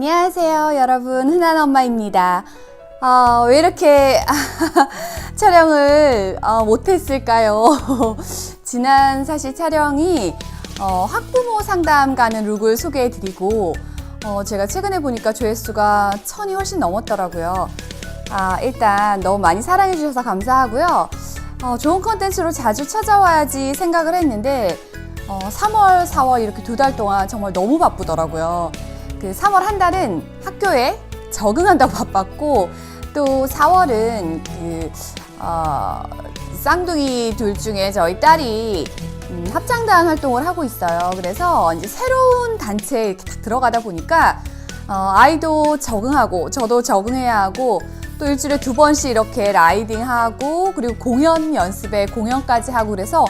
안녕하세요, 여러분. 흔한 엄마입니다. 왜 이렇게 촬영을 못했을까요? 지난 사실 촬영이 학부모 상담 가는 룩을 소개해드리고 제가 최근에 보니까 조회수가 1000이 훨씬 넘었더라고요. 일단 너무 많이 사랑해주셔서 감사하고요. 좋은 컨텐츠로 자주 찾아와야지 생각을 했는데 3월, 4월 이렇게 2달 동안 정말 너무 바쁘더라고요. 그 3월 한 달은 학교에 적응한다고 바빴고 또 4월은 쌍둥이 둘 중에 저희 딸이 합창단 활동을 하고 있어요. 그래서 이제 새로운 단체에 이렇게 딱 들어가다 보니까 아이도 적응하고 저도 적응해야 하고 또 일주일에 2번씩 이렇게 라이딩하고 그리고 공연 연습에 공연까지 하고 그래서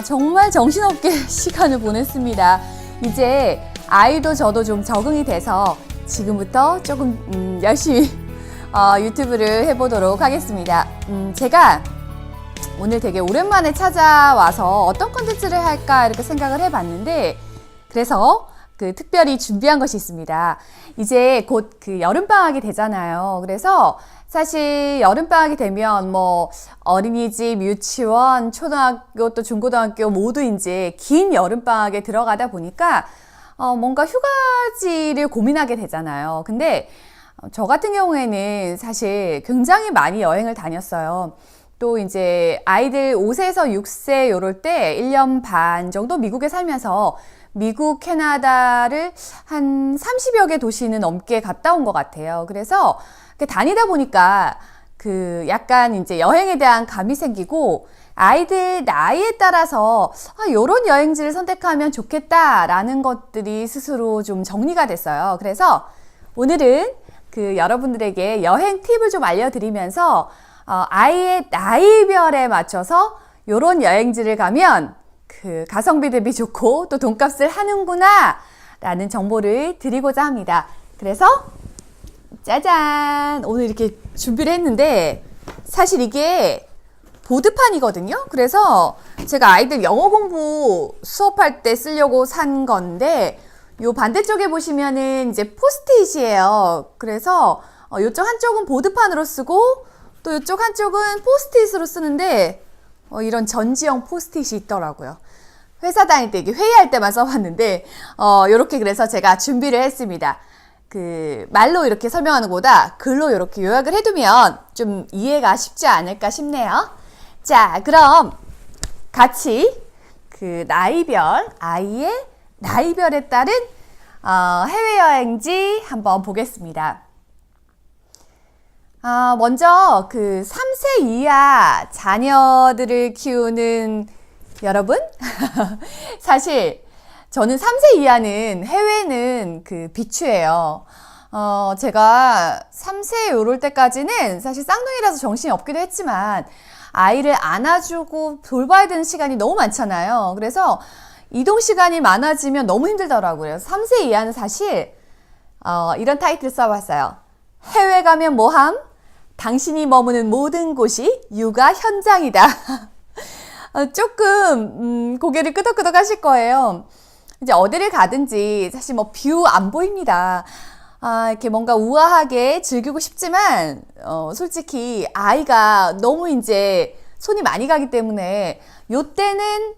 정말 정신없게 시간을 보냈습니다. 이제 아이도 저도 좀 적응이 돼서 지금부터 조금 열심히 유튜브를 해보도록 하겠습니다. 제가 오늘 되게 오랜만에 찾아와서 어떤 컨텐츠를 할까 이렇게 생각을 해봤는데 그래서 특별히 준비한 것이 있습니다. 이제 곧 여름방학이 되잖아요. 그래서 사실 여름방학이 되면 어린이집, 유치원, 초등학교 또 중고등학교 모두 이제 긴 여름방학에 들어가다 보니까 뭔가 휴가지를 고민하게 되잖아요. 근데 저 같은 경우에는 사실 굉장히 많이 여행을 다녔어요. 또 이제 아이들 5세에서 6세 요럴 때 1년 반 정도 미국에 살면서 미국, 캐나다를 한 30여 개 도시는 넘게 갔다 온 것 같아요. 그래서 다니다 보니까 약간 이제 여행에 대한 감이 생기고 아이들 나이에 따라서 요런 여행지를 선택하면 좋겠다라는 것들이 스스로 좀 정리가 됐어요. 그래서 오늘은 여러분들에게 여행 팁을 좀 알려드리면서 아이의 나이별에 맞춰서 요런 여행지를 가면 가성비 대비 좋고 또 돈값을 하는구나 라는 정보를 드리고자 합니다. 그래서 짜잔! 오늘 이렇게 준비를 했는데 사실 이게 보드판이거든요. 그래서 제가 아이들 영어 공부 수업할 때 쓰려고 산 건데 요 반대쪽에 보시면은 이제 포스트잇이에요. 그래서 요쪽 한쪽은 보드판으로 쓰고 또 요쪽 한쪽은 포스트잇으로 쓰는데 이런 전지형 포스트잇이 있더라고요. 회사 다닐 때 이게 회의할 때만 써봤는데 요렇게 그래서 제가 준비를 했습니다. 말로 이렇게 설명하는 것보다 글로 이렇게 요약을 해두면 좀 이해가 쉽지 않을까 싶네요. 자, 그럼 같이 나이별, 아이의 나이별에 따른 해외여행지 한번 보겠습니다. 먼저 3세 이하 자녀들을 키우는 여러분 사실 저는 3세 이하는 해외는 비추예요. 제가 3세 요럴 때까지는 사실 쌍둥이라서 정신이 없기도 했지만 아이를 안아주고 돌봐야 되는 시간이 너무 많잖아요. 그래서 이동 시간이 많아지면 너무 힘들더라고요. 3세 이하는 사실 이런 타이틀 써봤어요. 해외 가면 뭐함? 당신이 머무는 모든 곳이 육아 현장이다. 조금 고개를 끄덕끄덕 하실 거예요. 이제 어디를 가든지 사실 뷰 안 보입니다. 이렇게 뭔가 우아하게 즐기고 싶지만 솔직히 아이가 너무 이제 손이 많이 가기 때문에 요때는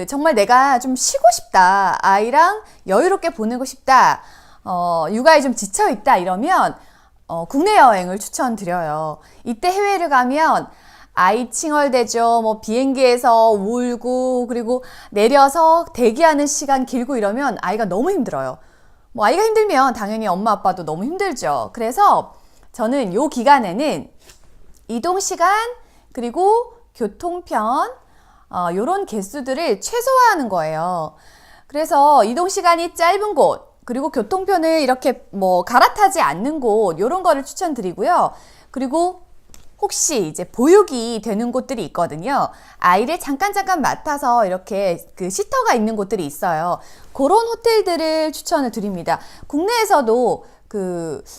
정말 내가 좀 쉬고 싶다. 아이랑 여유롭게 보내고 싶다. 육아에 좀 지쳐있다 이러면 국내 여행을 추천드려요. 이때 해외를 가면 아이 칭얼대죠. 비행기에서 울고 그리고 내려서 대기하는 시간 길고 이러면 아이가 너무 힘들어요. 아이가 힘들면 당연히 엄마 아빠도 너무 힘들죠. 그래서 저는 요 기간에는 이동 시간 그리고 교통편 요런 개수들을 최소화하는 거예요. 그래서 이동 시간이 짧은 곳 그리고 교통편을 이렇게 갈아타지 않는 곳 요런 거를 추천드리고요. 그리고 혹시 이제 보육이 되는 곳들이 있거든요. 아이를 잠깐 맡아서 이렇게 시터가 있는 곳들이 있어요. 그런 호텔들을 추천을 드립니다. 국내에서도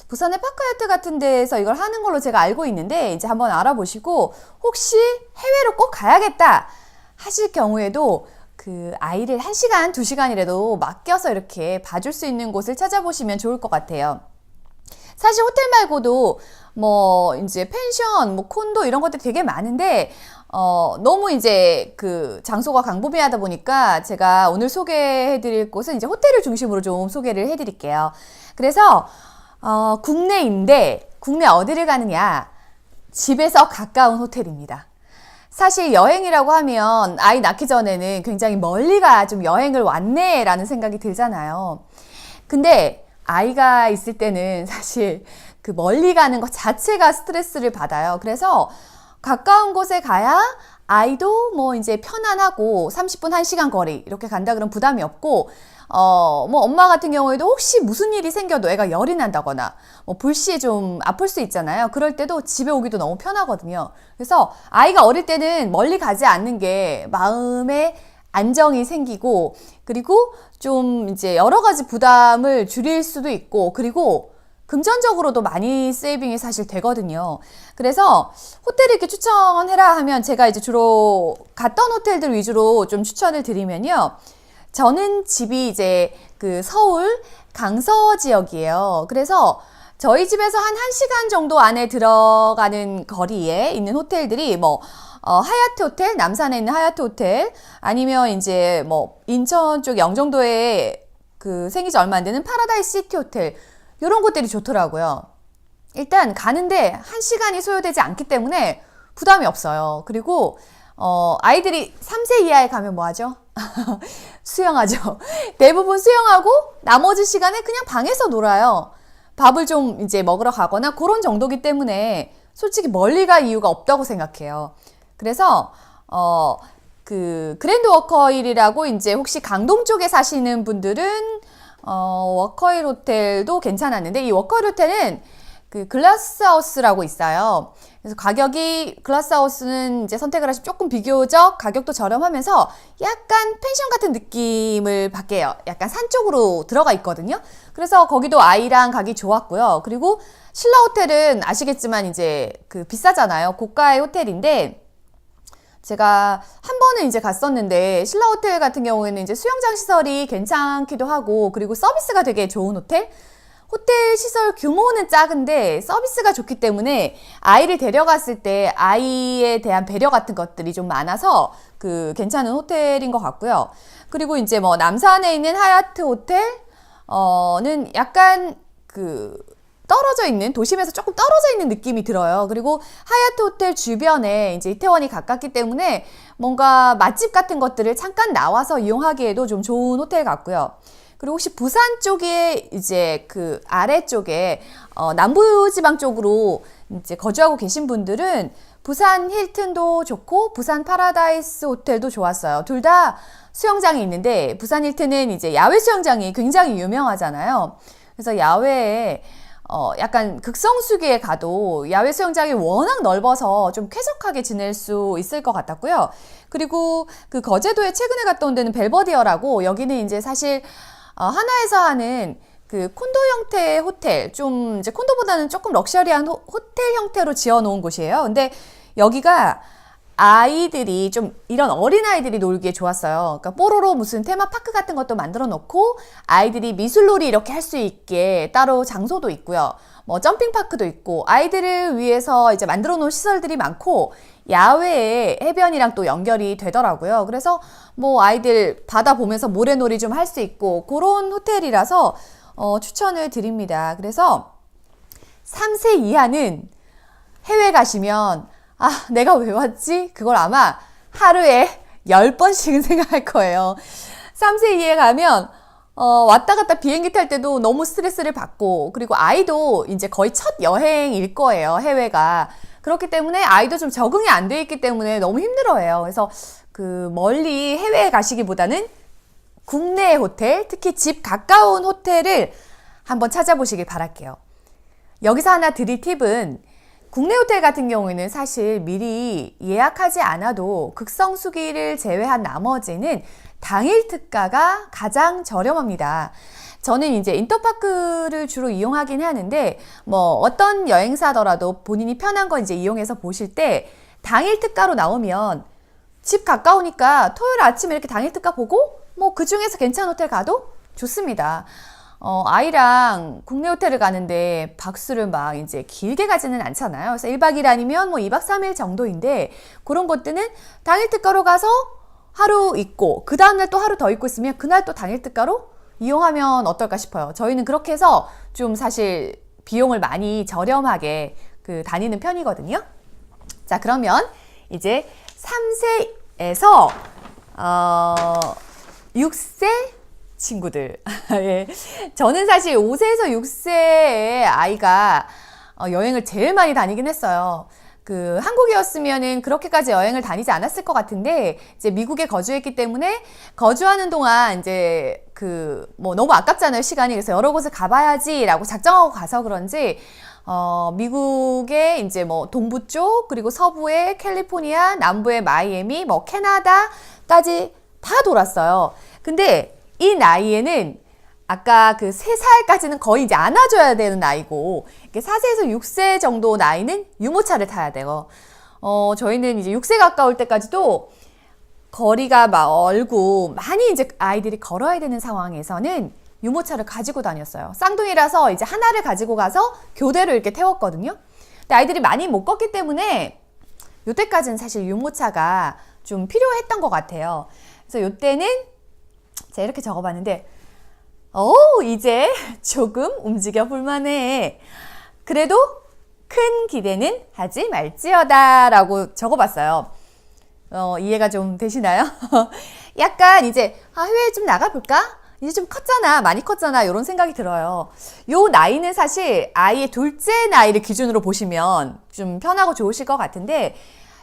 부산의 파크하얏트 같은 데에서 이걸 하는 걸로 제가 알고 있는데 이제 한번 알아보시고 혹시 해외로 꼭 가야겠다 하실 경우에도 그 아이를 1시간, 2시간이라도 맡겨서 이렇게 봐줄 수 있는 곳을 찾아보시면 좋을 것 같아요. 사실 호텔 말고도 뭐 이제 펜션, 뭐 콘도 이런 것들이 되게 많은데 너무 이제 그 장소가 광범위하다 보니까 제가 오늘 소개해드릴 곳은 이제 호텔을 중심으로 좀 소개를 해드릴게요. 그래서 국내인데 국내 어디를 가느냐? 집에서 가까운 호텔입니다. 사실 여행이라고 하면 아이 낳기 전에는 굉장히 멀리가 좀 여행을 왔네 라는 생각이 들잖아요. 근데 아이가 있을 때는 사실 그 멀리 가는 것 자체가 스트레스를 받아요. 그래서 가까운 곳에 가야 아이도 뭐 이제 편안하고 30분, 1시간 거리 이렇게 간다 그러면 부담이 없고 뭐 엄마 같은 경우에도 혹시 무슨 일이 생겨도 애가 열이 난다거나 뭐 불시에 좀 아플 수 있잖아요. 그럴 때도 집에 오기도 너무 편하거든요. 그래서 아이가 어릴 때는 멀리 가지 않는 게 마음에 안정이 생기고 그리고 좀 이제 여러 가지 부담을 줄일 수도 있고 그리고 금전적으로도 많이 세이빙이 사실 되거든요. 그래서 호텔을 이렇게 추천해라 하면 제가 이제 주로 갔던 호텔들 위주로 좀 추천을 드리면요. 저는 집이 이제 그 서울 강서 지역이에요. 그래서 저희 집에서 한 1시간 정도 안에 들어가는 거리에 있는 호텔들이 뭐 하얏트 호텔, 남산에 있는 하얏트 호텔, 아니면 이제 뭐 인천 쪽 영종도에 그 생기지 얼마 안 되는 파라다이스 시티 호텔, 이런 곳들이 좋더라고요. 일단 가는데 1시간이 소요되지 않기 때문에 부담이 없어요. 그리고 아이들이 3세 이하에 가면 뭐 하죠? 수영하죠. 대부분 수영하고 나머지 시간에 그냥 방에서 놀아요. 밥을 좀 이제 먹으러 가거나 그런 정도기 때문에 솔직히 멀리 갈 이유가 없다고 생각해요. 그래서 그 그랜드 워커힐이라고 이제 혹시 강동 쪽에 사시는 분들은 워커힐 호텔도 괜찮았는데 이 워커힐 호텔은 그 글라스하우스라고 있어요. 그래서 가격이 글라스하우스는 이제 선택을 하시면 조금 비교적 가격도 저렴하면서 약간 펜션 같은 느낌을 받게요. 약간 산 쪽으로 들어가 있거든요. 그래서 거기도 아이랑 가기 좋았고요. 그리고 신라 호텔은 아시겠지만 이제 그 비싸잖아요. 고가의 호텔인데 제가 한 번은 이제 갔었는데 신라 호텔 같은 경우에는 이제 수영장 시설이 괜찮기도 하고 그리고 서비스가 되게 좋은 호텔? 호텔 시설 규모는 작은데 서비스가 좋기 때문에 아이를 데려갔을 때 아이에 대한 배려 같은 것들이 좀 많아서 그 괜찮은 호텔인 것 같고요. 그리고 이제 뭐 남산에 있는 하얏트 호텔는 약간 그 떨어져 있는 도심에서 조금 떨어져 있는 느낌이 들어요. 그리고 하얏트 호텔 주변에 이제 이태원이 가깝기 때문에 뭔가 맛집 같은 것들을 잠깐 나와서 이용하기에도 좀 좋은 호텔 같고요. 그리고 혹시 부산 쪽에 이제 그 아래쪽에 남부지방 쪽으로 이제 거주하고 계신 분들은 부산 힐튼도 좋고 부산 파라다이스 호텔도 좋았어요. 둘 다 수영장이 있는데 부산 힐튼은 이제 야외 수영장이 굉장히 유명하잖아요. 그래서 야외에 약간 극성수기에 가도 야외 수영장이 워낙 넓어서 좀 쾌적하게 지낼 수 있을 것 같았고요. 그리고 그 거제도에 최근에 갔다 온 데는 벨버디어라고 여기는 이제 사실 하나에서 하는 그 콘도 형태의 호텔, 좀 이제 콘도보다는 조금 럭셔리한 호텔 형태로 지어 놓은 곳이에요. 근데 여기가 아이들이 좀 이런 어린아이들이 놀기에 좋았어요. 그러니까 뽀로로 무슨 테마파크 같은 것도 만들어 놓고 아이들이 미술놀이 이렇게 할 수 있게 따로 장소도 있고요. 뭐 점핑파크도 있고 아이들을 위해서 이제 만들어 놓은 시설들이 많고 야외에 해변이랑 또 연결이 되더라고요. 그래서 뭐 아이들 바다 보면서 모래놀이 좀 할 수 있고 그런 호텔이라서 추천을 드립니다. 그래서 3세 이하는 해외 가시면 내가 왜 왔지? 그걸 아마 하루에 10번씩은 생각할 거예요. 3세 이하에 가면 왔다 갔다 비행기 탈 때도 너무 스트레스를 받고 그리고 아이도 이제 거의 첫 여행일 거예요. 해외가. 그렇기 때문에 아이도 좀 적응이 안 돼 있기 때문에 너무 힘들어해요. 그래서 그 멀리 해외에 가시기보다는 국내 호텔, 특히 집 가까운 호텔을 한번 찾아보시길 바랄게요. 여기서 하나 드릴 팁은 국내 호텔 같은 경우에는 사실 미리 예약하지 않아도 극성수기를 제외한 나머지는 당일 특가가 가장 저렴합니다. 저는 이제 인터파크를 주로 이용하긴 하는데 뭐 어떤 여행사더라도 본인이 편한 거 이제 이용해서 보실 때 당일 특가로 나오면 집 가까우니까 토요일 아침에 이렇게 당일 특가 보고 뭐 그 중에서 괜찮은 호텔 가도 좋습니다. 아이랑 국내 호텔을 가는데 박수를 막 이제 길게 가지는 않잖아요. 그래서 1박 2일 아니면 뭐 2박 3일 정도인데 그런 것들은 당일 특가로 가서 하루 있고 그 다음날 또 하루 더 있고 있으면 그날 또 당일 특가로 이용하면 어떨까 싶어요. 저희는 그렇게 해서 좀 사실 비용을 많이 저렴하게 다니는 편이거든요. 자, 그러면 이제 3세에서 6세 친구들. 예. 저는 사실 5세에서 6세의 아이가 여행을 제일 많이 다니긴 했어요. 한국이었으면은 그렇게까지 여행을 다니지 않았을 것 같은데, 이제 미국에 거주했기 때문에 거주하는 동안 이제 뭐 너무 아깝잖아요, 시간이. 그래서 여러 곳을 가봐야지라고 작정하고 가서 그런지, 미국의 이제 뭐 동부 쪽, 그리고 서부의 캘리포니아, 남부의 마이애미, 뭐 캐나다까지 다 돌았어요. 근데 이 나이에는 아까 3살까지는 거의 이제 안아줘야 되는 나이고, 4세에서 6세 정도 나이는 유모차를 타야 돼요. 저희는 이제 6세 가까울 때까지도 거리가 멀고 많이 이제 아이들이 걸어야 되는 상황에서는 유모차를 가지고 다녔어요. 쌍둥이라서 이제 하나를 가지고 가서 교대로 이렇게 태웠거든요. 근데 아이들이 많이 못 걷기 때문에 요때까지는 사실 유모차가 좀 필요했던 것 같아요. 그래서 요때는 제가 이렇게 적어봤는데, 이제 조금 움직여 볼만해. 그래도 큰 기대는 하지 말지어다 라고 적어봤어요. 이해가 좀 되시나요? 약간 이제 해외에 좀 나가볼까? 이제 좀 컸잖아, 많이 컸잖아, 이런 생각이 들어요. 요 나이는 사실 아이의 둘째 나이를 기준으로 보시면 좀 편하고 좋으실 것 같은데,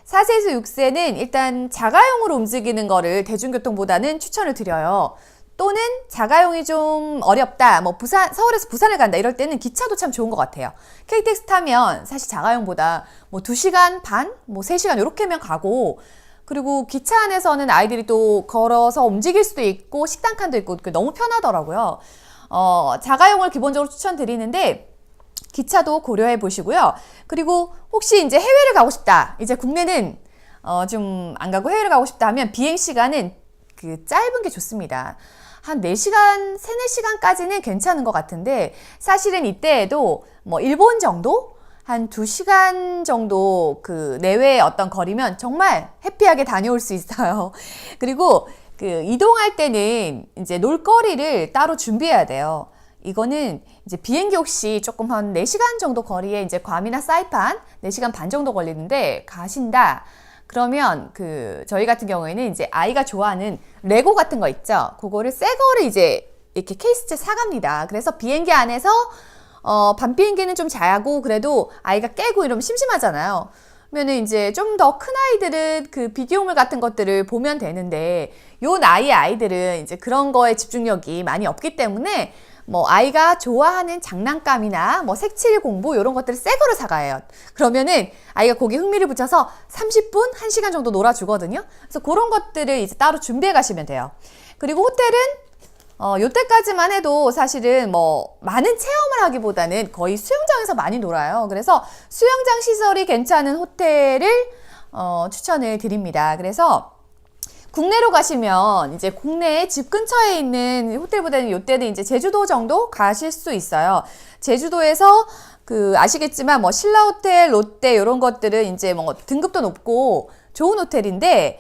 4세에서 6세는 일단 자가용으로 움직이는 거를 대중교통보다는 추천을 드려요. 또는 자가용이 좀 어렵다, 뭐 서울에서 부산을 간다 이럴 때는 기차도 참 좋은 것 같아요. KTX 타면 사실 자가용보다 뭐 2시간 반, 뭐 3시간 이렇게면 가고, 그리고 기차 안에서는 아이들이 또 걸어서 움직일 수도 있고 식당 칸도 있고 너무 편하더라고요. 자가용을 기본적으로 추천드리는데 기차도 고려해 보시고요. 그리고 혹시 이제 해외를 가고 싶다, 이제 국내는 좀 안 가고 해외를 가고 싶다 하면 비행 시간은 짧은 게 좋습니다. 한 4시간, 3, 4시간까지는 괜찮은 것 같은데, 사실은 이때에도 뭐 일본 정도? 한 2시간 정도 내외의 어떤 거리면 정말 해피하게 다녀올 수 있어요. 그리고 이동할 때는 이제 놀거리를 따로 준비해야 돼요. 이거는 이제 비행기 혹시 조금 한 4시간 정도 거리에 이제 괌이나 사이판 4시간 반 정도 걸리는데 가신다. 그러면 저희 같은 경우에는 이제 아이가 좋아하는 레고 같은 거 있죠. 그거를 새 거를 이제 이렇게 케이스째 사갑니다. 그래서 비행기 안에서 밤 비행기는 좀 자고 그래도 아이가 깨고 이러면 심심하잖아요. 그러면은 이제 좀 더 큰 아이들은 비디오물 같은 것들을 보면 되는데, 요 나이의 아이들은 이제 그런 거에 집중력이 많이 없기 때문에 뭐 아이가 좋아하는 장난감이나 뭐 색칠 공부 이런 것들을 새 거를 사가요. 그러면은 아이가 거기에 흥미를 붙여서 30분, 1시간 정도 놀아주거든요. 그래서 그런 것들을 이제 따로 준비해 가시면 돼요. 그리고 호텔은 요때까지만 해도 사실은 뭐 많은 체험을 하기보다는 거의 수영장에서 많이 놀아요. 그래서 수영장 시설이 괜찮은 호텔을 추천을 드립니다. 그래서 국내로 가시면 이제 국내에 집 근처에 있는 호텔보다는 요때는 이제 제주도 정도 가실 수 있어요. 제주도에서 아시겠지만 뭐 신라호텔, 롯데 이런 것들은 이제 뭐 등급도 높고 좋은 호텔인데,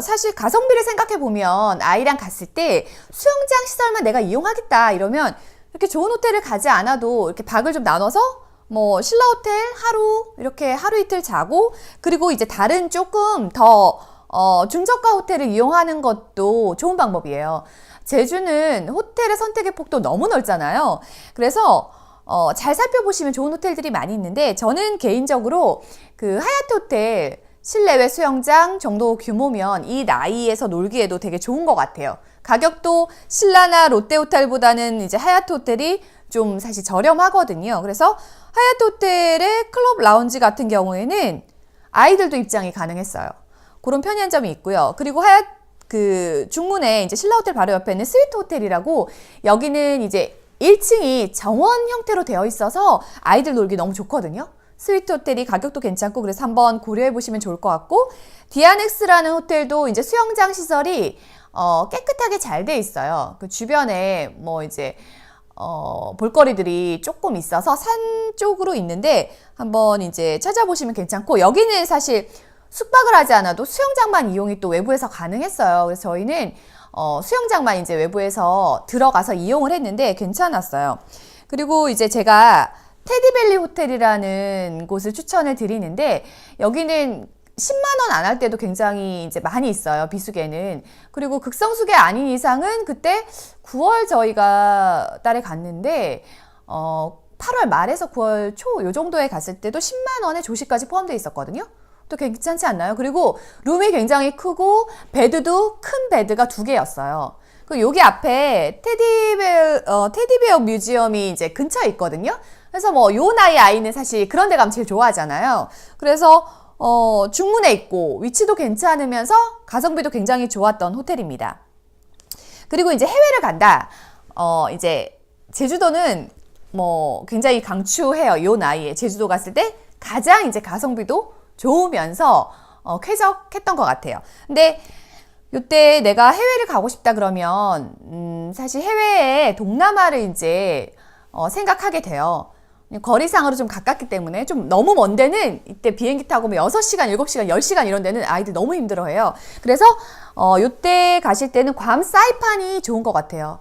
사실 가성비를 생각해 보면 아이랑 갔을 때 수영장 시설만 내가 이용하겠다 이러면 이렇게 좋은 호텔을 가지 않아도 이렇게 박을 좀 나눠서 뭐 신라호텔 이렇게 하루 이틀 자고, 그리고 이제 다른 조금 더 중저가 호텔을 이용하는 것도 좋은 방법이에요. 제주는 호텔의 선택의 폭도 너무 넓잖아요. 그래서 잘 살펴보시면 좋은 호텔들이 많이 있는데, 저는 개인적으로 하얏트 호텔 실내외 수영장 정도 규모면 이 나이에서 놀기에도 되게 좋은 것 같아요. 가격도 신라나 롯데호텔보다는 이제 하얏트 호텔이 좀 사실 저렴하거든요. 그래서 하얏트 호텔의 클럽 라운지 같은 경우에는 아이들도 입장이 가능했어요. 그런 편리한 점이 있고요. 그리고 중문에 이제 신라호텔 바로 옆에 있는 스위트 호텔이라고, 여기는 이제 1층이 정원 형태로 되어 있어서 아이들 놀기 너무 좋거든요. 스위트 호텔이 가격도 괜찮고 그래서 한번 고려해 보시면 좋을 것 같고, 디아넥스라는 호텔도 이제 수영장 시설이 깨끗하게 잘 돼 있어요. 그 주변에 뭐 이제 볼거리들이 조금 있어서 산 쪽으로 있는데 한번 이제 찾아보시면 괜찮고, 여기는 사실 숙박을 하지 않아도 수영장만 이용이 또 외부에서 가능했어요. 그래서 저희는 수영장만 이제 외부에서 들어가서 이용을 했는데 괜찮았어요. 그리고 이제 제가 테디밸리 호텔이라는 곳을 추천을 드리는데, 여기는 10만 원 안 할 때도 굉장히 이제 많이 있어요, 비수개는. 그리고 극성수개 아닌 이상은 그때 9월 저희가 달에 갔는데 8월 말에서 9월 초 요 정도에 갔을 때도 10만 원에 조식까지 포함되어 있었거든요. 또 괜찮지 않나요? 그리고 룸이 굉장히 크고 베드도 큰 베드가 2개였어요. 그 여기 앞에 테디베어 뮤지엄이 이제 근처에 있거든요. 그래서 뭐 요 나이 아이는 사실 그런 데 가면 제일 좋아하잖아요. 그래서 중문에 있고 위치도 괜찮으면서 가성비도 굉장히 좋았던 호텔입니다. 그리고 이제 해외를 간다. 이제 제주도는 뭐 굉장히 강추해요. 요 나이에 제주도 갔을 때 가장 이제 가성비도 좋으면서 쾌적했던 것 같아요. 근데 요때 내가 해외를 가고 싶다 그러면 사실 해외에 동남아를 이제 생각하게 돼요. 거리상으로 좀 가깝기 때문에. 좀 너무 먼 데는 이때 비행기 타고 뭐 6시간, 7시간, 10시간 이런 데는 아이들 너무 힘들어해요. 그래서 요때 가실 때는 괌 사이판이 좋은 것 같아요.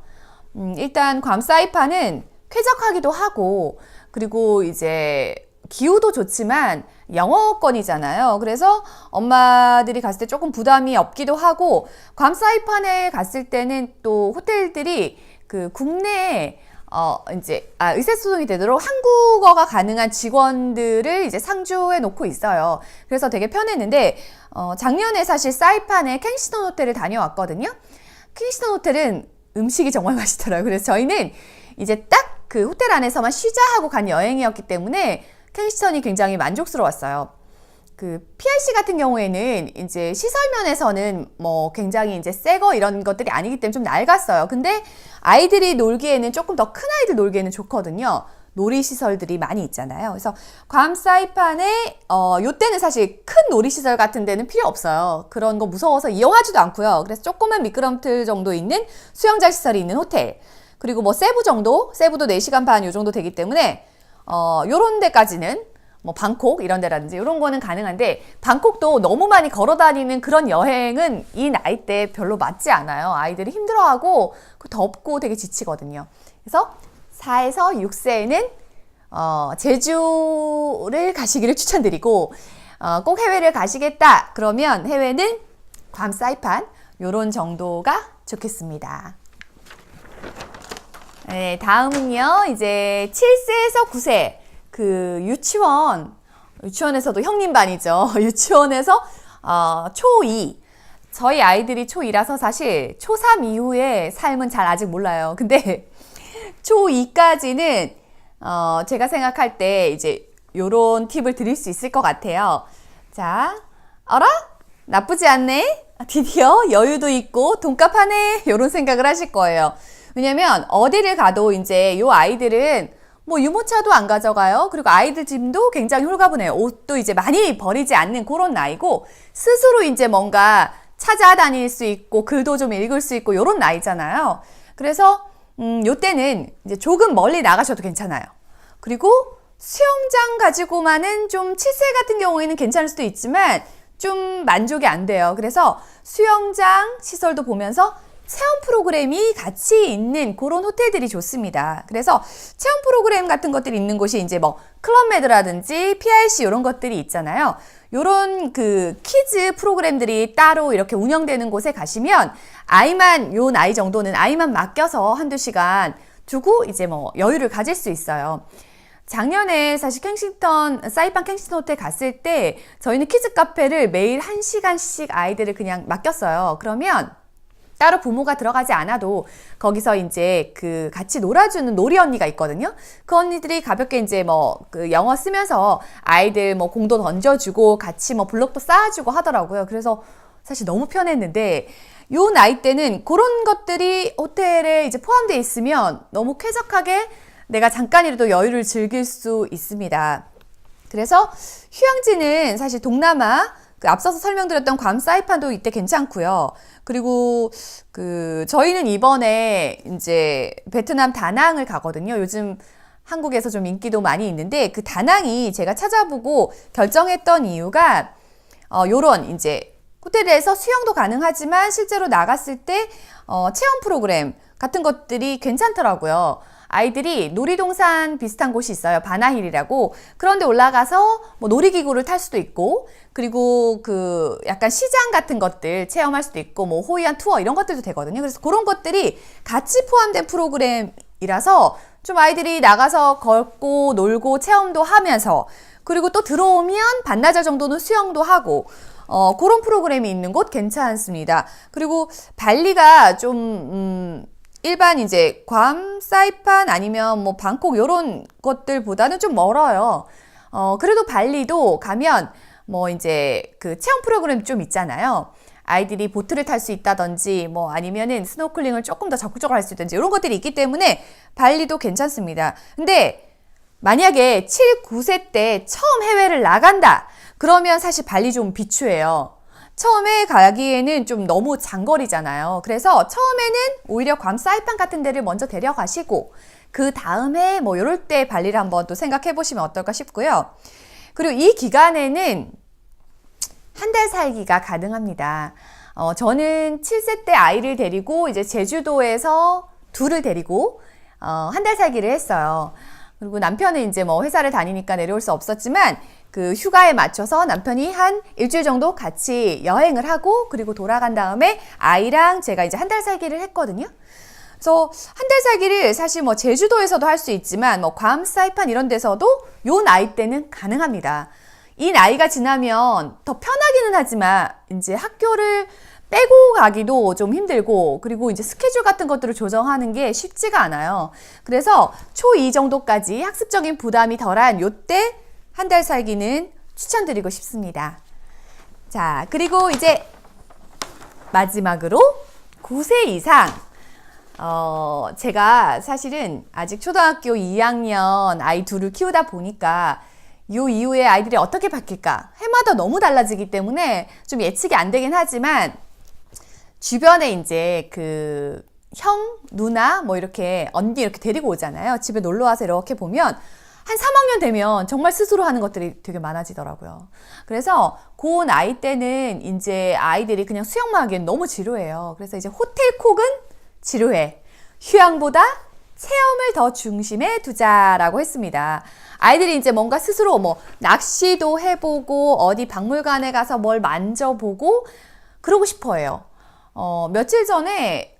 일단 괌 사이판은 쾌적하기도 하고, 그리고 이제 기후도 좋지만 영어권이잖아요. 그래서 엄마들이 갔을 때 조금 부담이 없기도 하고, 괌 사이판에 갔을 때는 또 호텔들이 그 국내에 이제 의사소통이 되도록 한국어가 가능한 직원들을 이제 상주해 놓고 있어요. 그래서 되게 편했는데, 작년에 사실 사이판에 켄시톤 호텔을 다녀왔거든요. 켄시톤 호텔은 음식이 정말 맛있더라고요. 그래서 저희는 이제 딱 그 호텔 안에서만 쉬자 하고 간 여행이었기 때문에 켄시턴이 굉장히 만족스러웠어요. 그 PRC 같은 경우에는 이제 시설면에서는 뭐 굉장히 이제 새거 이런 것들이 아니기 때문에 좀 낡았어요. 근데 아이들이 놀기에는 조금 더 큰 아이들 놀기에는 좋거든요. 놀이시설들이 많이 있잖아요. 그래서 괌 사이판에 요때는 사실 큰 놀이시설 같은 데는 필요 없어요. 그런 거 무서워서 이용하지도 않고요. 그래서 조그만 미끄럼틀 정도 있는 수영장 시설이 있는 호텔, 그리고 뭐 세부 정도, 세부도 4시간 반 요 정도 되기 때문에 요런 데까지는 뭐 방콕 이런 데라든지 이런 거는 가능한데, 방콕도 너무 많이 걸어 다니는 그런 여행은 이 나이 때 별로 맞지 않아요. 아이들이 힘들어하고 덥고 되게 지치거든요. 그래서 4에서 6세에는 제주를 가시기를 추천드리고, 꼭 해외를 가시겠다 그러면 해외는 괌 사이판 요런 정도가 좋겠습니다. 네, 다음은요 이제 7세에서 9세 그 유치원에서도 형님반이죠. 유치원에서 초2, 저희 아이들이 초2라서 사실 초3 이후의 삶은 잘 아직 몰라요. 근데 초2까지는 제가 생각할 때 이제 요런 팁을 드릴 수 있을 것 같아요. 자, 어라? 나쁘지 않네? 드디어 여유도 있고 돈값 하네? 요런 생각을 하실 거예요. 왜냐면 어디를 가도 이제 요 아이들은 뭐 유모차도 안 가져가요. 그리고 아이들 짐도 굉장히 홀가분해요. 옷도 이제 많이 버리지 않는 그런 나이고, 스스로 이제 뭔가 찾아다닐 수 있고 글도 좀 읽을 수 있고 요런 나이잖아요. 그래서 요때는 이제 조금 멀리 나가셔도 괜찮아요. 그리고 수영장 가지고만은 좀 7세 같은 경우에는 괜찮을 수도 있지만 좀 만족이 안 돼요. 그래서 수영장 시설도 보면서 체험 프로그램이 같이 있는 그런 호텔들이 좋습니다. 그래서 체험 프로그램 같은 것들이 있는 곳이 이제 뭐 클럽메드라든지 PRC 이런 것들이 있잖아요. 요런 그 키즈 프로그램들이 따로 이렇게 운영되는 곳에 가시면 아이만 요 나이 정도는 아이만 맡겨서 한두 시간 두고 이제 뭐 여유를 가질 수 있어요. 작년에 사실 사이판 켄시턴 호텔 갔을 때 저희는 키즈 카페를 매일 1시간씩 아이들을 그냥 맡겼어요. 그러면 따로 부모가 들어가지 않아도 거기서 이제 그 같이 놀아주는 놀이 언니가 있거든요. 그 언니들이 가볍게 이제 뭐 그 영어 쓰면서 아이들 뭐 공도 던져주고 같이 뭐 블록도 쌓아주고 하더라고요. 그래서 사실 너무 편했는데 요 나이 때는 그런 것들이 호텔에 이제 포함되어 있으면 너무 쾌적하게 내가 잠깐이라도 여유를 즐길 수 있습니다. 그래서 휴양지는 사실 동남아, 앞서서 설명드렸던 괌 사이판도 이때 괜찮고요. 그리고 저희는 이번에 이제 베트남 다낭을 가거든요. 요즘 한국에서 좀 인기도 많이 있는데 그 다낭이 제가 찾아보고 결정했던 이유가 요런 이제 호텔에서 수영도 가능하지만 실제로 나갔을 때 체험 프로그램 같은 것들이 괜찮더라고요. 아이들이 놀이동산 비슷한 곳이 있어요. 바나힐이라고. 그런데 올라가서 뭐 놀이기구를 탈 수도 있고, 그리고 약간 시장 같은 것들 체험할 수도 있고, 뭐 호이안 투어 이런 것들도 되거든요. 그래서 그런 것들이 같이 포함된 프로그램이라서 좀 아이들이 나가서 걷고 놀고 체험도 하면서, 그리고 또 들어오면 반나절 정도는 수영도 하고, 그런 프로그램이 있는 곳 괜찮습니다. 그리고 발리가 좀 일반 이제 괌, 사이판 아니면 뭐 방콕 요런 것들보다는 좀 멀어요. 그래도 발리도 가면 뭐 이제 체험 프로그램 좀 있잖아요. 아이들이 보트를 탈 수 있다든지 뭐 아니면은 스노클링을 조금 더 적극적으로 할 수 있든지 이런 것들이 있기 때문에 발리도 괜찮습니다. 근데 만약에 7, 9세 때 처음 해외를 나간다. 그러면 사실 발리 좀 비추해요. 처음에 가기에는 좀 너무 장거리잖아요. 그래서 처음에는 오히려 괌 사이판 같은 데를 먼저 데려가시고 그 다음에 뭐 이럴 때 발리를 한번 또 생각해 보시면 어떨까 싶고요. 그리고 이 기간에는 한 달 살기가 가능합니다. 저는 7세 때 아이를 데리고 이제 제주도에서 둘을 데리고 한 달 살기를 했어요. 그리고 남편은 이제 뭐 회사를 다니니까 내려올 수 없었지만 휴가에 맞춰서 남편이 한 일주일 정도 같이 여행을 하고 그리고 돌아간 다음에 아이랑 제가 이제 한 달 살기를 했거든요. 그래서 한 달 살기를 사실 뭐 제주도에서도 할 수 있지만 뭐 괌, 사이판 이런 데서도 요 나이 때는 가능합니다. 이 나이가 지나면 더 편하기는 하지만 이제 학교를 빼고 가기도 좀 힘들고 그리고 이제 스케줄 같은 것들을 조정하는 게 쉽지가 않아요. 그래서 초2 정도까지 학습적인 부담이 덜한 요때 한 달 살기는 추천드리고 싶습니다. 자, 그리고 이제 마지막으로 9세 이상. 제가 사실은 아직 초등학교 2학년 아이 둘을 키우다 보니까 요 이후에 아이들이 어떻게 바뀔까? 해마다 너무 달라지기 때문에 좀 예측이 안 되긴 하지만 주변에 이제 형, 누나, 뭐 이렇게 언니 이렇게 데리고 오잖아요. 집에 놀러 와서 이렇게 보면 한 3학년 되면 정말 스스로 하는 것들이 되게 많아지더라고요. 그래서 그 나이 때는 이제 아이들이 그냥 수영만 하기엔 너무 지루해요. 그래서 이제 호텔콕은 지루해. 휴양보다 체험을 더 중심에 두자라고 했습니다. 아이들이 이제 뭔가 스스로 뭐 낚시도 해보고 어디 박물관에 가서 뭘 만져보고 그러고 싶어 해요. 며칠 전에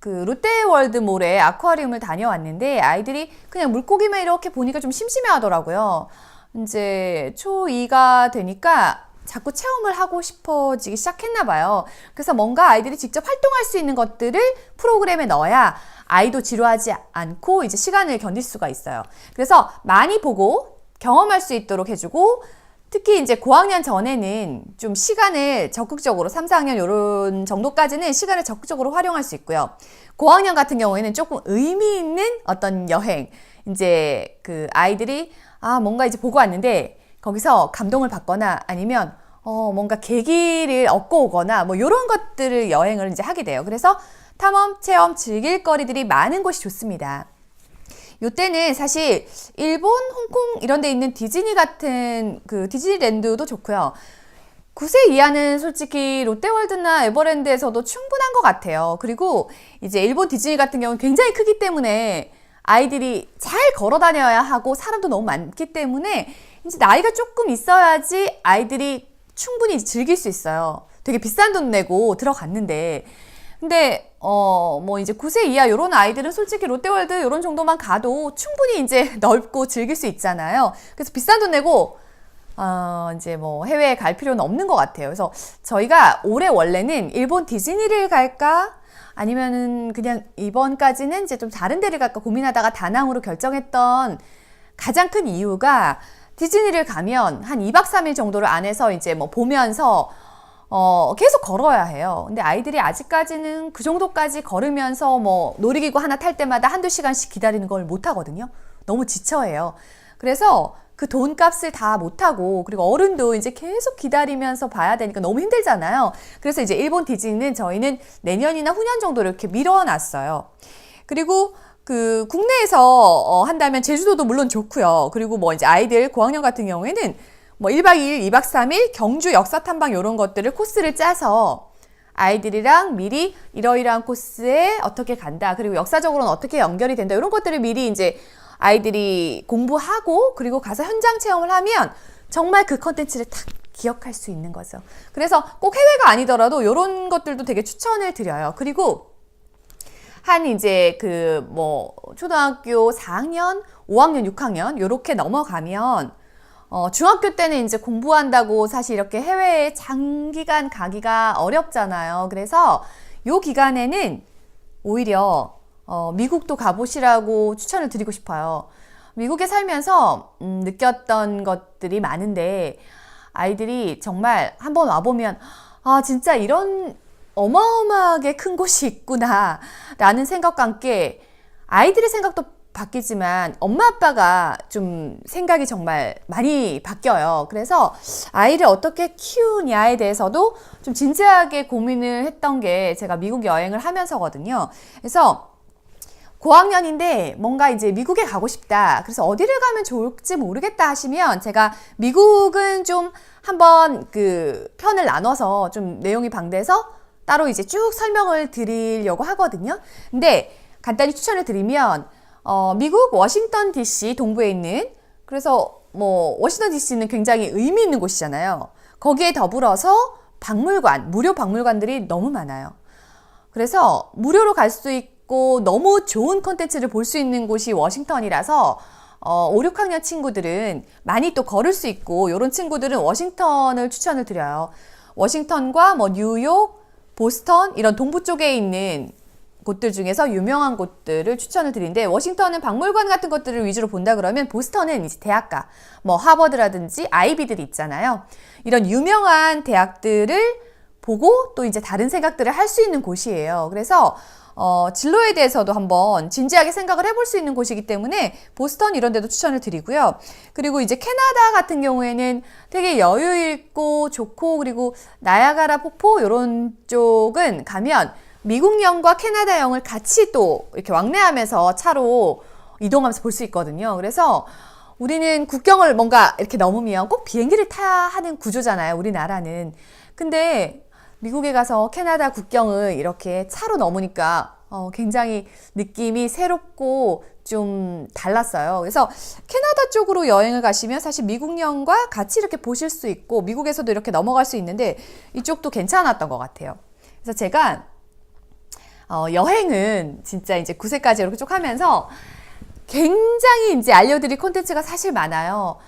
롯데월드몰에 아쿠아리움을 다녀왔는데 아이들이 그냥 물고기만 이렇게 보니까 좀 심심해 하더라고요. 이제 초2가 되니까 자꾸 체험을 하고 싶어지기 시작했나 봐요. 그래서 뭔가 아이들이 직접 활동할 수 있는 것들을 프로그램에 넣어야 아이도 지루하지 않고 이제 시간을 견딜 수가 있어요. 그래서 많이 보고 경험할 수 있도록 해주고 특히 이제 고학년 전에는 좀 시간을 적극적으로 3, 4학년 이런 정도까지는 시간을 적극적으로 활용할 수 있고요. 고학년 같은 경우에는 조금 의미 있는 어떤 여행, 이제 아이들이 뭔가 이제 보고 왔는데 거기서 감동을 받거나 아니면 뭔가 계기를 얻고 오거나 뭐 이런 것들을 여행을 이제 하게 돼요. 그래서 탐험, 체험, 즐길 거리들이 많은 곳이 좋습니다. 요때는 사실 일본, 홍콩 이런 데 있는 디즈니 같은 디즈니랜드도 좋고요. 9세 이하는 솔직히 롯데월드나 에버랜드에서도 충분한 것 같아요. 그리고 이제 일본 디즈니 같은 경우는 굉장히 크기 때문에 아이들이 잘 걸어 다녀야 하고 사람도 너무 많기 때문에 이제 나이가 조금 있어야지 아이들이 충분히 즐길 수 있어요. 되게 비싼 돈 내고 들어갔는데 근데 뭐 이제 9세 이하 요런 아이들은 솔직히 롯데월드 요런 정도만 가도 충분히 이제 넓고 즐길 수 있잖아요. 그래서 비싼 돈 내고 이제 뭐 해외에 갈 필요는 없는 것 같아요. 그래서 저희가 올해 원래는 일본 디즈니를 갈까? 아니면은 그냥 이번까지는 이제 좀 다른 데를 갈까 고민하다가 다낭으로 결정했던 가장 큰 이유가 디즈니를 가면 한 2박 3일 정도를 안에서 이제 뭐 보면서 계속 걸어야 해요. 근데 아이들이 아직까지는 그 정도까지 걸으면서 뭐 놀이기구 하나 탈 때마다 한두 시간씩 기다리는 걸 못 하거든요. 너무 지쳐해요. 그래서 그 돈값을 다 못하고, 그리고 어른도 이제 계속 기다리면서 봐야 되니까 너무 힘들잖아요. 그래서 이제 일본 디즈니는 저희는 내년이나 후년 정도로 이렇게 미뤄놨어요. 그리고 그 국내에서 한다면 제주도도 물론 좋고요. 그리고 뭐 이제 아이들 고학년 같은 경우에는 뭐 1박 2일, 2박 3일 경주 역사 탐방 이런 것들을 코스를 짜서 아이들이랑 미리 이러이러한 코스에 어떻게 간다. 그리고 역사적으로는 어떻게 연결이 된다. 이런 것들을 미리 이제 아이들이 공부하고 그리고 가서 현장 체험을 하면 정말 그 컨텐츠를 딱 기억할 수 있는 거죠. 그래서 꼭 해외가 아니더라도 이런 것들도 되게 추천을 드려요. 그리고 한 이제 그 뭐 초등학교 4학년, 5학년, 6학년 요렇게 넘어가면 중학교 때는 이제 공부한다고 사실 이렇게 해외에 장기간 가기가 어렵잖아요. 그래서 요 기간에는 오히려 미국도 가보시라고 추천을 드리고 싶어요. 미국에 살면서 느꼈던 것들이 많은데 아이들이 정말 한번 와보면 아 진짜 이런 어마어마하게 큰 곳이 있구나 라는 생각과 함께 아이들의 생각도 바뀌지만 엄마 아빠가 좀 생각이 정말 많이 바뀌어요. 그래서 아이를 어떻게 키우냐에 대해서도 좀 진지하게 고민을 했던 게 제가 미국 여행을 하면서거든요. 그래서 고학년인데 뭔가 이제 미국에 가고 싶다. 그래서 어디를 가면 좋을지 모르겠다 하시면 제가 미국은 좀 한번 그 편을 나눠서 좀 내용이 방대해서 따로 이제 쭉 설명을 드리려고 하거든요. 근데 간단히 추천을 드리면 미국 워싱턴 DC 동부에 있는 그래서 뭐 워싱턴 DC는 굉장히 의미 있는 곳이잖아요. 거기에 더불어서 박물관, 무료 박물관들이 너무 많아요. 그래서 무료로 갈 수 있고 너무 좋은 콘텐츠를 볼 수 있는 곳이 워싱턴이라서 5, 6학년 친구들은 많이 또 걸을 수 있고 이런 친구들은 워싱턴을 추천을 드려요. 워싱턴과 뭐 뉴욕, 보스턴 이런 동부 쪽에 있는 곳들 중에서 유명한 곳들을 추천을 드리는데 워싱턴은 박물관 같은 것들을 위주로 본다 그러면 보스턴은 이제 대학가, 뭐 하버드라든지 아이비들이 있잖아요. 이런 유명한 대학들을 보고 또 이제 다른 생각들을 할 수 있는 곳이에요. 그래서 진로에 대해서도 한번 진지하게 생각을 해볼 수 있는 곳이기 때문에 보스턴 이런 데도 추천을 드리고요. 그리고 이제 캐나다 같은 경우에는 되게 여유 있고 좋고 그리고 나야가라 폭포 이런 쪽은 가면 미국령과 캐나다령을 같이 또 이렇게 왕래하면서 차로 이동하면서 볼 수 있거든요. 그래서 우리는 국경을 뭔가 이렇게 넘으면 꼭 비행기를 타야 하는 구조잖아요. 우리나라는. 근데 미국에 가서 캐나다 국경을 이렇게 차로 넘으니까 굉장히 느낌이 새롭고 좀 달랐어요. 그래서 캐나다 쪽으로 여행을 가시면 사실 미국령과 같이 이렇게 보실 수 있고 미국에서도 이렇게 넘어갈 수 있는데 이쪽도 괜찮았던 것 같아요. 그래서 제가 여행은 진짜 이제 9세까지 이렇게 쭉 하면서 굉장히 이제 알려드릴 콘텐츠가 사실 많아요.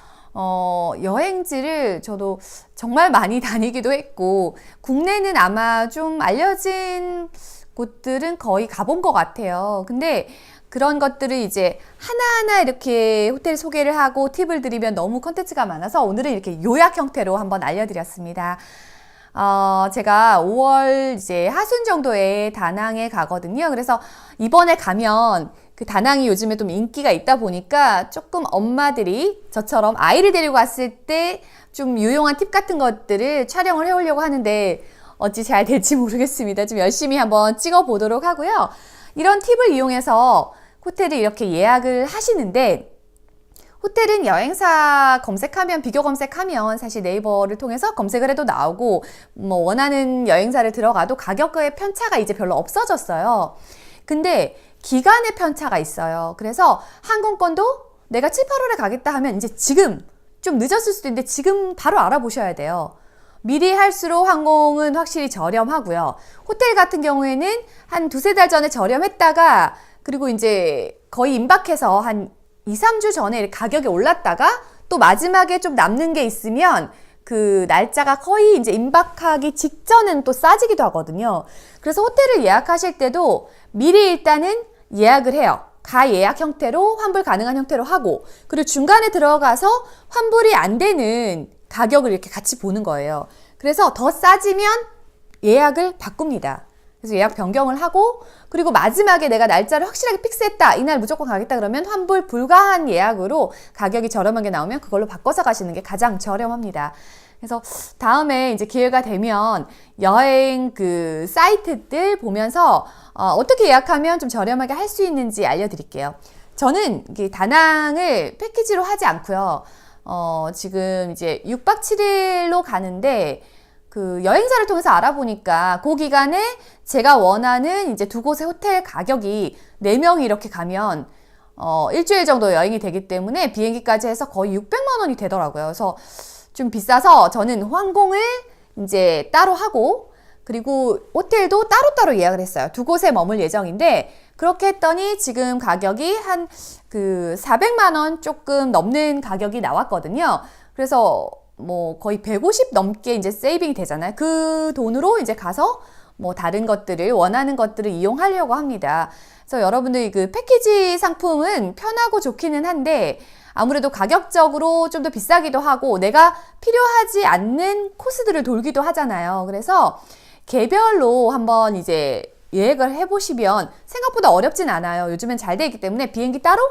여행지를 저도 정말 많이 다니기도 했고, 국내는 아마 좀 알려진 곳들은 거의 가본 것 같아요. 근데 그런 것들을 이제 하나하나 이렇게 호텔 소개를 하고 팁을 드리면 너무 콘텐츠가 많아서 오늘은 이렇게 요약 형태로 한번 알려드렸습니다. 제가 5월 이제 하순 정도에 다낭에 가거든요. 그래서 이번에 가면 그 다낭이 요즘에 좀 인기가 있다 보니까 조금 엄마들이 저처럼 아이를 데리고 갔을 때 좀 유용한 팁 같은 것들을 촬영을 해오려고 하는데 어찌 잘 될지 모르겠습니다. 좀 열심히 한번 찍어 보도록 하고요. 이런 팁을 이용해서 호텔을 이렇게 예약을 하시는데 호텔은 여행사 검색하면 비교 검색하면 사실 네이버를 통해서 검색을 해도 나오고 뭐 원하는 여행사를 들어가도 가격의 편차가 이제 별로 없어졌어요. 근데 기간의 편차가 있어요. 그래서 항공권도 내가 7, 8월에 가겠다 하면 이제 지금 좀 늦었을 수도 있는데 지금 바로 알아보셔야 돼요. 미리 할수록 항공은 확실히 저렴하고요. 호텔 같은 경우에는 한 두세 달 전에 저렴했다가 그리고 이제 거의 임박해서 한 2, 3주 전에 가격이 올랐다가 또 마지막에 좀 남는 게 있으면 그 날짜가 거의 이제 임박하기 직전은 또 싸지기도 하거든요. 그래서 호텔을 예약하실 때도 미리 일단은 예약을 해요. 가예약 형태로 환불 가능한 형태로 하고 그리고 중간에 들어가서 환불이 안 되는 가격을 이렇게 같이 보는 거예요. 그래서 더 싸지면 예약을 바꿉니다. 그래서 예약 변경을 하고 그리고 마지막에 내가 날짜를 확실하게 픽스했다. 이날 무조건 가겠다 그러면 환불 불가한 예약으로 가격이 저렴하게 나오면 그걸로 바꿔서 가시는 게 가장 저렴합니다. 그래서 다음에 이제 기회가 되면 여행 그 사이트들 보면서 어떻게 예약하면 좀 저렴하게 할 수 있는지 알려드릴게요. 저는 다낭을 패키지로 하지 않고요. 지금 이제 6박 7일로 가는데 그 여행사를 통해서 알아보니까 그 기간에 제가 원하는 이제 두 곳의 호텔 가격이 4명이 이렇게 가면 일주일 정도 여행이 되기 때문에 비행기까지 해서 거의 600만 원이 되더라고요. 그래서 좀 비싸서 저는 항공을 이제 따로 하고 그리고 호텔도 따로따로 예약을 했어요. 두 곳에 머물 예정인데 그렇게 했더니 지금 가격이 한 그 400만 원 조금 넘는 가격이 나왔거든요. 그래서 뭐 거의 150 넘게 이제 세이빙이 되잖아요. 그 돈으로 이제 가서 뭐 다른 것들을 원하는 것들을 이용하려고 합니다. 그래서 여러분들 그 패키지 상품은 편하고 좋기는 한데 아무래도 가격적으로 좀 더 비싸기도 하고 내가 필요하지 않는 코스들을 돌기도 하잖아요. 그래서 개별로 한번 이제 예약을 해보시면 생각보다 어렵진 않아요. 요즘엔 잘 돼 있기 때문에 비행기 따로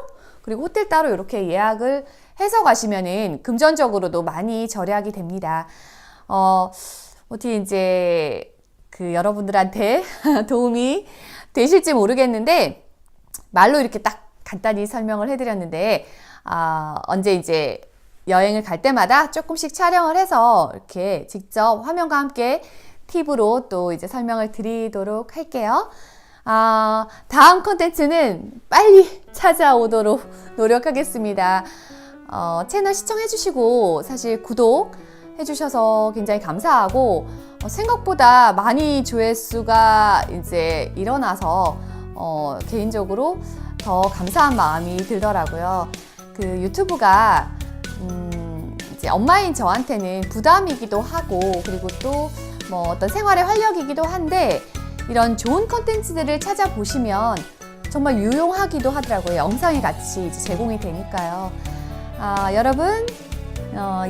그리고 호텔 따로 이렇게 예약을 해서 가시면은 금전적으로도 많이 절약이 됩니다. 어떻게 이제 그 여러분들한테 도움이 되실지 모르겠는데 말로 이렇게 딱 간단히 설명을 해드렸는데 언제 이제 여행을 갈 때마다 조금씩 촬영을 해서 이렇게 직접 화면과 함께 팁으로 또 이제 설명을 드리도록 할게요. 다음 콘텐츠는 빨리 찾아오도록 노력하겠습니다. 채널 시청해주시고 사실 구독해주셔서 굉장히 감사하고 생각보다 많이 조회수가 이제 일어나서 개인적으로 더 감사한 마음이 들더라고요. 그 유튜브가 이제 엄마인 저한테는 부담이기도 하고 그리고 또 뭐 어떤 생활의 활력이기도 한데 이런 좋은 컨텐츠들을 찾아보시면 정말 유용하기도 하더라고요. 영상이 같이 이제 제공이 되니까요. 여러분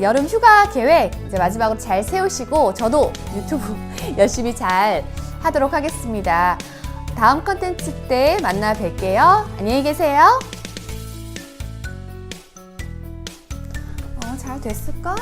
여름 휴가 계획 이제 마지막으로 잘 세우시고 저도 유튜브 열심히 잘 하도록 하겠습니다. 다음 컨텐츠 때 만나 뵐게요. 안녕히 계세요. 잘 됐을까?